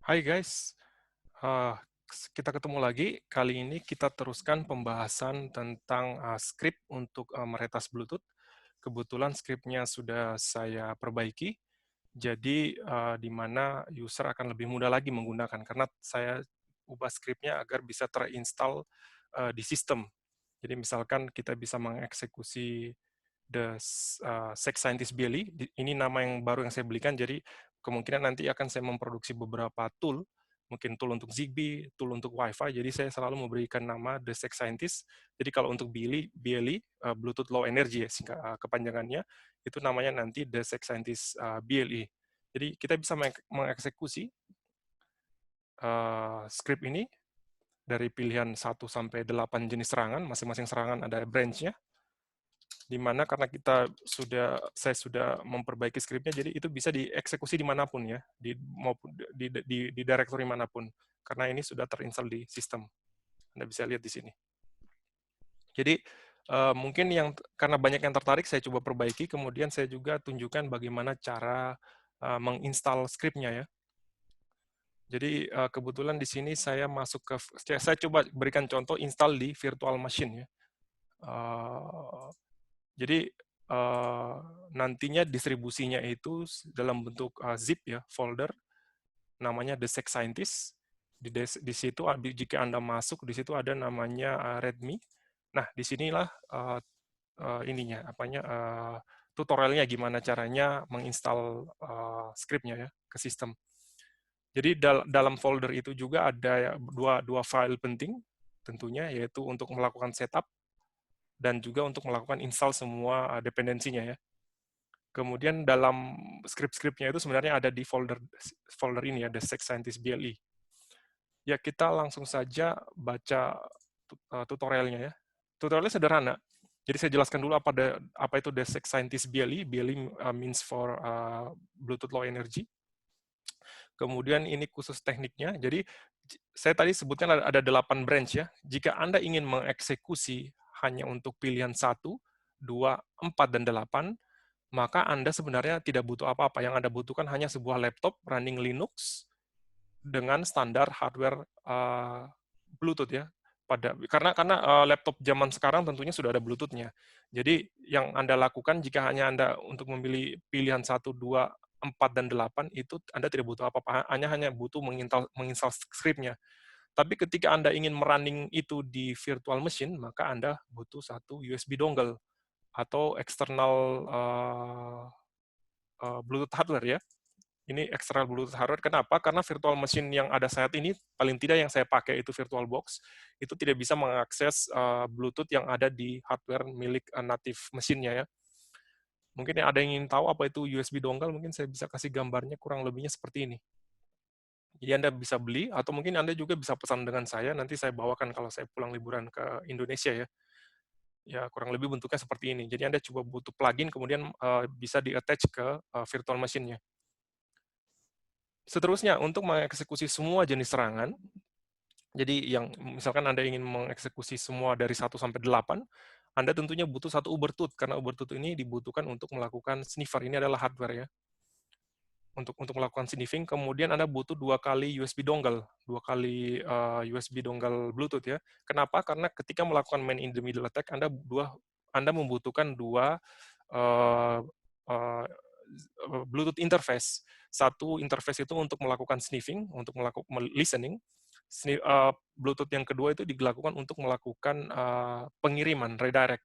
Hai guys, Eh, kita ketemu lagi. Kali ini kita teruskan pembahasan tentang script untuk meretas Bluetooth. Kebetulan scriptnya sudah saya perbaiki, jadi di mana user akan lebih mudah lagi menggunakan karena saya ubah scriptnya agar bisa terinstall di sistem. Jadi misalkan kita bisa mengeksekusi the Sex Scientist Billy. Ini nama yang baru yang saya belikan, jadi kemungkinan nanti akan saya memproduksi beberapa tool, mungkin tool untuk Zigbee, tool untuk Wi-Fi, jadi saya selalu memberikan nama The Sex Scientist. Jadi kalau untuk BLE, Bluetooth Low Energy ya, singkat kepanjangannya, itu namanya nanti The Sex Scientist BLE. Jadi kita bisa mengeksekusi script ini dari pilihan 1 sampai 8 jenis serangan, masing-masing serangan ada branch-nya, di mana karena saya sudah memperbaiki skripnya, jadi itu bisa dieksekusi dimanapun ya, maupun di directory manapun, karena ini sudah terinstall di sistem. Anda bisa lihat di sini. Jadi mungkin karena banyak yang tertarik, saya coba perbaiki, kemudian saya juga tunjukkan bagaimana cara menginstal skripnya ya. Jadi kebetulan di sini saya saya coba berikan contoh install di virtual machine ya. Jadi nantinya distribusinya itu dalam bentuk zip ya, folder namanya The Sex Scientist. Di situ jika Anda masuk di situ ada namanya README. Nah, disinilah tutorialnya gimana caranya menginstal scriptnya ya ke sistem. Jadi dalam folder itu juga ada dua file penting tentunya, yaitu untuk melakukan setup dan juga untuk melakukan install semua dependensinya ya. Kemudian dalam script-scriptnya itu sebenarnya ada di folder ini ya, The Sex Scientist BLE. Ya, kita langsung saja baca tutorialnya ya. Tutorialnya sederhana. Jadi saya jelaskan dulu apa itu The Sex Scientist BLE. BLE means for Bluetooth Low Energy. Kemudian ini khusus tekniknya. Jadi saya tadi sebutkan ada 8 branch ya. Jika Anda ingin mengeksekusi hanya untuk pilihan 1, 2, 4, dan 8, maka Anda sebenarnya tidak butuh apa-apa. Yang Anda butuhkan hanya sebuah laptop running Linux dengan standar hardware Bluetooth ya. Karena laptop zaman sekarang tentunya sudah ada Bluetooth-nya. Jadi yang Anda lakukan jika hanya Anda untuk memilih pilihan 1, 2, 4, dan 8, itu Anda tidak butuh apa-apa, hanya butuh menginstal script-nya. Tapi ketika Anda ingin merunning itu di virtual machine, maka Anda butuh satu USB dongle atau external Bluetooth hardware ya. Ini eksternal Bluetooth hardware. Kenapa? Karena virtual machine yang ada saat ini, paling tidak yang saya pakai itu VirtualBox, itu tidak bisa mengakses Bluetooth yang ada di hardware milik native mesinnya ya. Mungkin ada yang ingin tahu apa itu USB dongle, mungkin saya bisa kasih gambarnya kurang lebihnya seperti ini. Jadi Anda bisa beli, atau mungkin Anda juga bisa pesan dengan saya, nanti saya bawakan kalau saya pulang liburan ke Indonesia ya. Ya, kurang lebih bentuknya seperti ini. Jadi Anda coba butuh plugin, kemudian bisa di-attach ke virtual machine-nya. Seterusnya, untuk mengeksekusi semua jenis serangan, jadi yang misalkan Anda ingin mengeksekusi semua dari 1 sampai 8, Anda tentunya butuh satu Ubertooth, karena Ubertooth ini dibutuhkan untuk melakukan sniffer. Ini adalah hardware ya, untuk melakukan sniffing. Kemudian Anda butuh 2 kali USB dongle, 2 kali USB dongle Bluetooth ya. Kenapa? Karena ketika melakukan man in the middle attack, Anda membutuhkan 2 uh, uh, Bluetooth interface. Satu interface itu untuk melakukan sniffing, untuk melakukan listening. Bluetooth yang kedua itu dilakukan untuk melakukan pengiriman, redirect.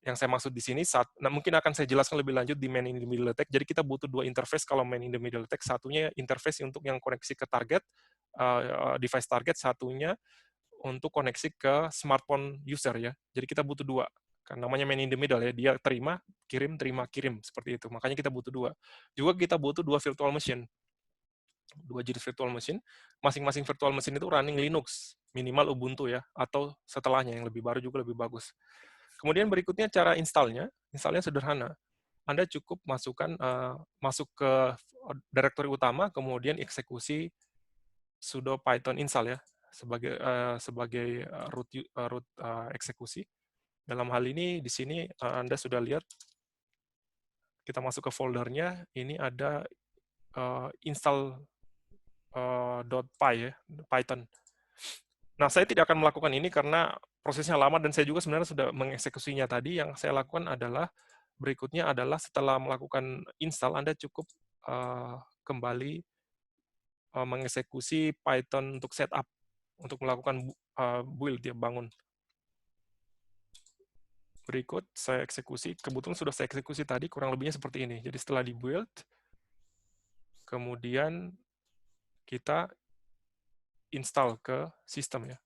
Yang saya maksud di sini, mungkin akan saya jelaskan lebih lanjut di man in the middle attack. Jadi kita butuh 2 interface kalau man in the middle attack. Satunya interface untuk yang koneksi ke target, device target, satunya untuk koneksi ke smartphone user ya. Jadi kita butuh 2. Kan namanya man in the middle ya, dia terima, kirim, seperti itu. Makanya kita butuh 2. Juga kita butuh 2 virtual machine. 2 jenis virtual machine. Masing-masing virtual machine itu running Linux, minimal Ubuntu ya, atau setelahnya yang lebih baru juga lebih bagus. Kemudian berikutnya cara installnya sederhana. Anda cukup masuk ke directory utama, kemudian eksekusi sudo python install ya, sebagai root eksekusi. Dalam hal ini di sini Anda sudah lihat, kita masuk ke foldernya, ini ada install .py ya, Python. Nah, saya tidak akan melakukan ini karena prosesnya lama dan saya juga sebenarnya sudah mengeksekusinya tadi. Yang saya lakukan adalah berikutnya adalah setelah melakukan install, Anda cukup kembali mengeksekusi Python untuk setup, untuk melakukan build, ya, bangun. Berikut saya eksekusi, kebetulan sudah saya eksekusi tadi, kurang lebihnya seperti ini. Jadi setelah di-build, kemudian kita install ke sistem, ya.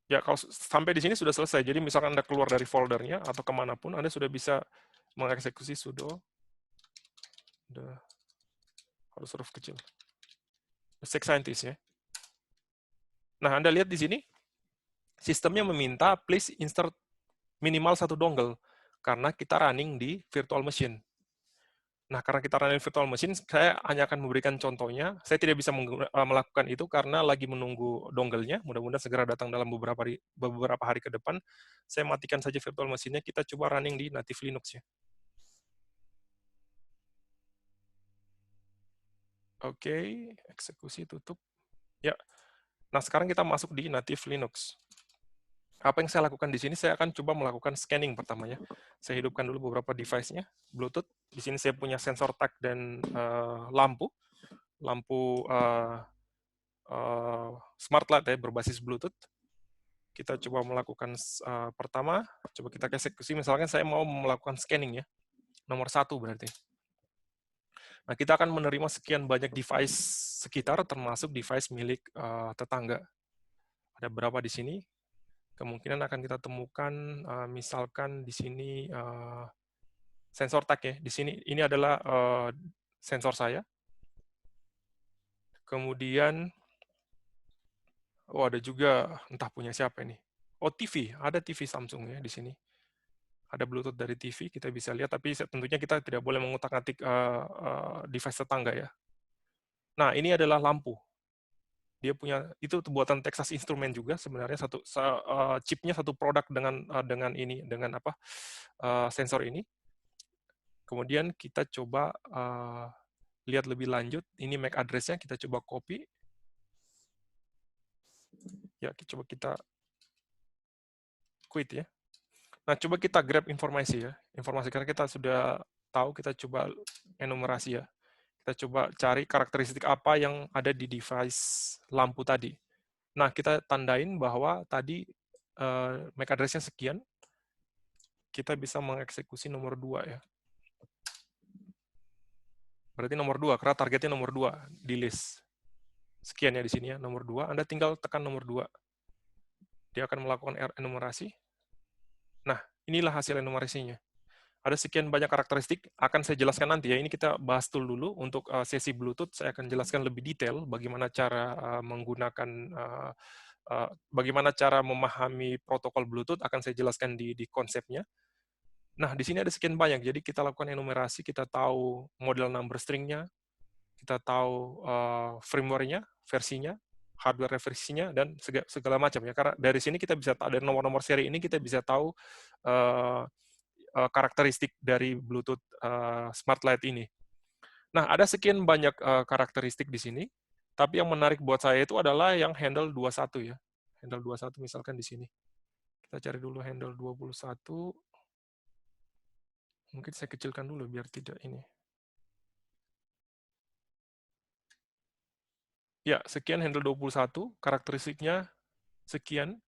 Ya, kalau sampai di sini sudah selesai. Jadi misalkan Anda keluar dari foldernya atau kemanapun, Anda sudah bisa mengeksekusi sudo, harus huruf kecil, Stack Scientist, ya. Nah, Anda lihat di sini, sistemnya meminta please insert minimal 1 dongle, karena kita running di virtual machine. Nah, karena kita running virtual machine, saya hanya akan memberikan contohnya. Saya tidak bisa melakukan itu karena lagi menunggu dongle-nya. Mudah-mudahan segera datang dalam beberapa hari ke depan. Saya matikan saja virtual machine-nya. Kita coba running di native Linux, ya. Oke, eksekusi tutup. Ya. Nah, sekarang kita masuk di native Linux. Apa yang saya lakukan di sini, saya akan coba melakukan scanning pertamanya. Saya hidupkan dulu beberapa device-nya, Bluetooth. Di sini saya punya sensor tag dan lampu smart light, ya, berbasis Bluetooth. Kita coba melakukan pertama, coba kita eksekusi. Misalkan saya mau melakukan scanning, ya, nomor 1 berarti. Nah, kita akan menerima sekian banyak device sekitar, termasuk device milik tetangga. Ada berapa di sini? Kemungkinan akan kita temukan, misalkan di sini sensor tag, ya. Di sini ini adalah sensor saya. Kemudian, ada juga entah punya siapa ini. Oh, TV, ada TV Samsung, ya, di sini. Ada Bluetooth dari TV, kita bisa lihat, tapi tentunya kita tidak boleh mengutak-atik device tetangga, ya. Nah, ini adalah lampu. Dia punya, itu buatan Texas Instruments juga sebenarnya, chipnya satu produk dengan ini, dengan apa, sensor ini. Kemudian kita coba lihat lebih lanjut, ini MAC address-nya, kita coba copy. Ya, coba kita quit, ya. Nah, coba kita grab informasi, ya. Informasi, karena kita sudah tahu, kita coba enumerasi, ya. Kita coba cari karakteristik apa yang ada di device lampu tadi. Nah, kita tandain bahwa tadi MAC address-nya sekian, kita bisa mengeksekusi nomor 2, ya. Berarti nomor 2, karena targetnya nomor 2 di list. Sekian, ya, di sini, ya, nomor 2. Anda tinggal tekan nomor 2. Dia akan melakukan enumerasi. Nah, inilah hasil enumerasinya. Ada sekian banyak karakteristik, akan saya jelaskan nanti, ya. Ini kita bahas tool dulu. Untuk sesi Bluetooth, saya akan jelaskan lebih detail bagaimana cara menggunakan, bagaimana cara memahami protokol Bluetooth, akan saya jelaskan di konsepnya. Nah, di sini ada sekian banyak, jadi kita lakukan enumerasi, kita tahu model number string-nya, kita tahu firmware-nya, versinya, hardware versinya, dan segala macam, ya. Karena dari sini kita bisa, dari nomor-nomor seri ini kita bisa tahu karakteristik dari Bluetooth Smart Light ini. Nah, ada sekian banyak karakteristik di sini, tapi yang menarik buat saya itu adalah yang handle 21, ya. Handle 21 misalkan di sini. Kita cari dulu handle 21. Mungkin saya kecilkan dulu biar tidak ini. Ya, sekian handle 21, karakteristiknya sekian,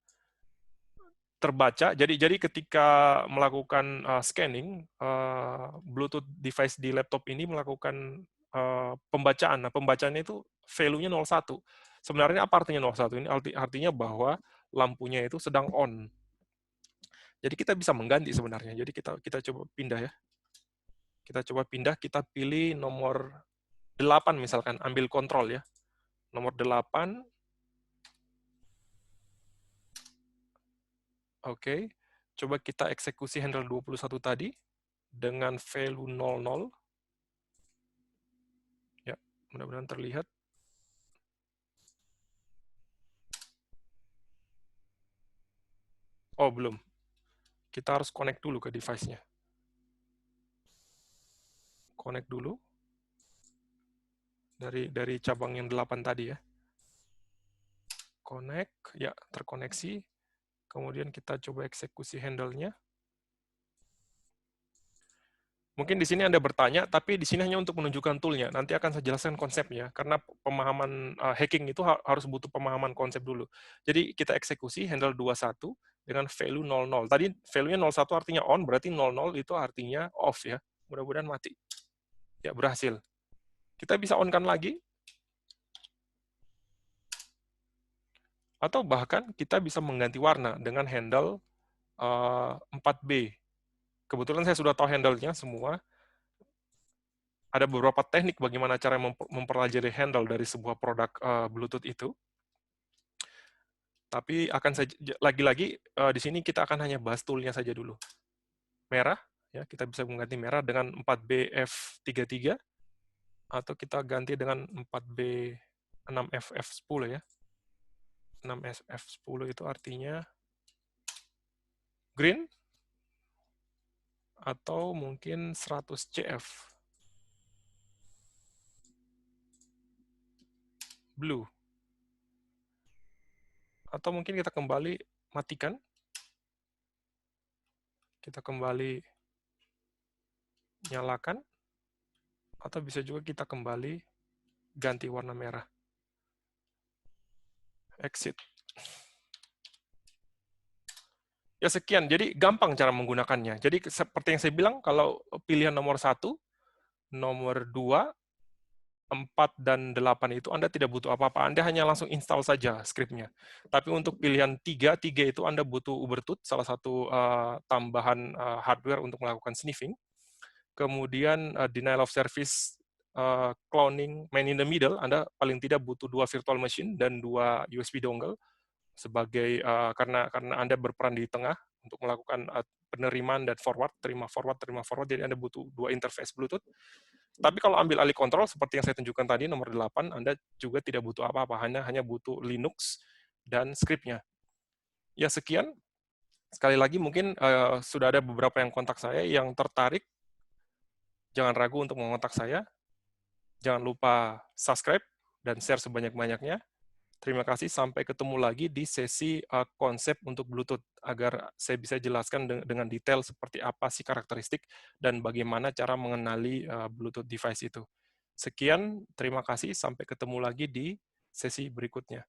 terbaca. Jadi ketika melakukan scanning, Bluetooth device di laptop ini melakukan pembacaan. Nah, pembacaannya itu value-nya 01. Sebenarnya apa artinya 01? Ini artinya bahwa lampunya itu sedang on. Jadi kita bisa mengganti sebenarnya. Jadi kita coba pindah, ya. Kita coba pindah, kita pilih nomor 8 misalkan, ambil kontrol, ya. Nomor 8. Oke. Coba kita eksekusi handle 21 tadi dengan value 00. Ya, mudah-mudahan terlihat. Oh, belum. Kita harus connect dulu ke device-nya. connect dulu dari cabang yang 8 tadi ya. Connect, ya terkoneksi. Kemudian kita coba eksekusi handle-nya. Mungkin di sini Anda bertanya, tapi di sini hanya untuk menunjukkan tool-nya. Nanti akan saya jelaskan konsepnya, karena pemahaman hacking itu harus butuh pemahaman konsep dulu. Jadi kita eksekusi handle 21 dengan value 00. Tadi value-nya 01 artinya on, berarti 00 itu artinya off ya. Mudah-mudahan mati. Ya, berhasil. Kita bisa on-kan lagi, atau bahkan kita bisa mengganti warna dengan handle 4B. Kebetulan saya sudah tahu handle-nya semua. Ada beberapa teknik bagaimana cara mempelajari handle dari sebuah produk Bluetooth itu. Tapi akan saja lagi-lagi di sini kita akan hanya bahas tool-nya saja dulu. Merah, ya kita bisa mengganti merah dengan 4BF33 atau kita ganti dengan 4B6FF10 ya. 6FF10 itu artinya green atau mungkin 100CF. Blue. Atau mungkin kita kembali matikan. Kita kembali nyalakan. Atau bisa juga kita kembali ganti warna merah. Exit. Ya sekian, jadi gampang cara menggunakannya. Jadi seperti yang saya bilang, kalau pilihan nomor 1, nomor 2, 4, dan 8 itu Anda tidak butuh apa-apa. Anda hanya langsung install saja script-nya. Tapi untuk pilihan 3 itu Anda butuh Ubertooth, salah satu tambahan hardware untuk melakukan sniffing. Kemudian denial of service, cloning, man in the middle, Anda paling tidak butuh 2 virtual machine dan 2 USB dongle, sebagai karena Anda berperan di tengah untuk melakukan penerimaan dan forward, terima forward, jadi Anda butuh 2 interface Bluetooth. Tapi kalau ambil alih kontrol, seperti yang saya tunjukkan tadi, nomor 8, Anda juga tidak butuh apa-apa, hanya butuh Linux dan script-nya. Ya, sekian. Sekali lagi, mungkin sudah ada beberapa yang kontak saya, yang tertarik, jangan ragu untuk mengontak saya. Jangan lupa subscribe dan share sebanyak-banyaknya. Terima kasih, sampai ketemu lagi di sesi konsep untuk Bluetooth, agar saya bisa jelaskan dengan detail seperti apa sih karakteristik dan bagaimana cara mengenali Bluetooth device itu. Sekian, terima kasih, sampai ketemu lagi di sesi berikutnya.